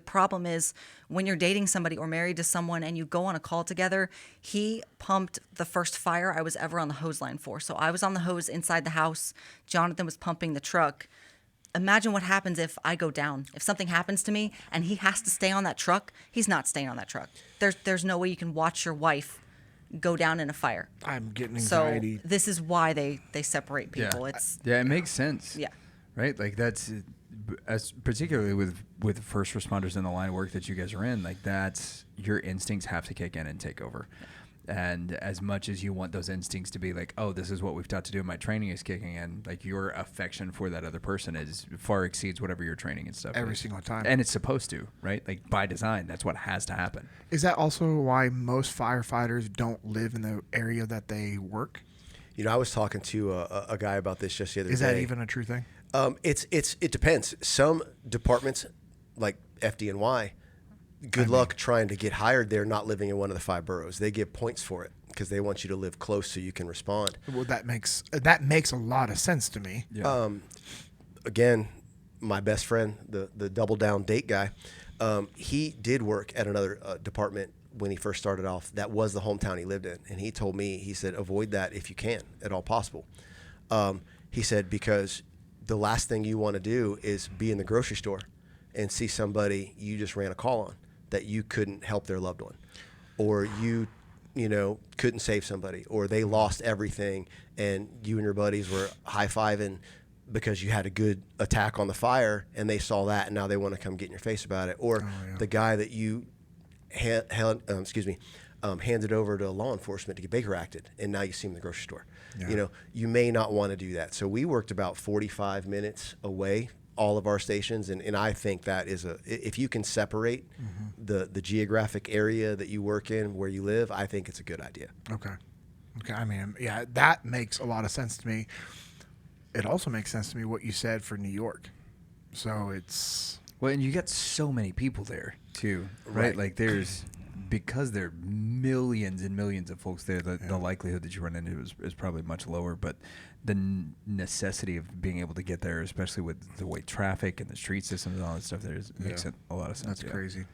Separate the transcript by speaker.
Speaker 1: problem is when you're dating somebody or married to someone and you go on a call together, he pumped the first fire I was ever on the hose line for. So I was on the hose inside the house. Jonathan was pumping the truck. Imagine what happens if I go down. If something happens to me and he has to stay on that truck, he's not staying on that truck. There's no way you can watch your wife go down in a fire.
Speaker 2: I'm getting anxiety.
Speaker 1: So this is why they separate people.
Speaker 3: It makes sense.
Speaker 1: Yeah.
Speaker 3: Right? Like that's as particularly with first responders in the line of work that you guys are in, like that's your instincts have to kick in and take over. And as much as you want those instincts to be like, oh, this is what we've taught to do, my training is kicking in, like your affection for that other person is far exceeds whatever your training and stuff
Speaker 2: Every
Speaker 3: is.
Speaker 2: single time.
Speaker 3: And it's supposed to, right? Like by design, that's what has to happen.
Speaker 2: Is that also why most firefighters don't live in the area that they work?
Speaker 4: You know, I was talking to a guy about this just the other day.
Speaker 2: Is that even a true thing?
Speaker 4: It depends. Some departments, like FDNY, good luck trying to get hired there not living in one of the 5 boroughs. They give points for it because they want you to live close so you can respond.
Speaker 2: Well, that makes a lot of sense to me.
Speaker 3: Yeah.
Speaker 4: Again, my best friend, the double down date guy, he did work at another department when he first started off. That was the hometown he lived in. And he told me, he said, avoid that if you can at all possible. He said, because the last thing you want to do is be in the grocery store and see somebody you just ran a call on that you couldn't help their loved one, or you couldn't save somebody, or they lost everything and you and your buddies were high-fiving because you had a good attack on the fire and they saw that and now they want to come get in your face about it. Or the guy that you handed over to law enforcement to get Baker acted and now you see him in the grocery store.
Speaker 2: Yeah.
Speaker 4: You may not want to do that. So we worked about 45 minutes away, all of our stations, and I think that is if you can separate the geographic area that you work in, where you live, I think it's a good idea.
Speaker 2: Okay. I mean, yeah, that makes a lot of sense to me. It also makes sense to me what you said for New York. So it's...
Speaker 3: Well, and you got so many people there, too, right? Like because there are millions and millions of folks there, the likelihood that you run into is probably much lower, but the necessity of being able to get there, especially with the way traffic and the street systems and all that stuff, makes it a lot of sense.
Speaker 2: That's crazy.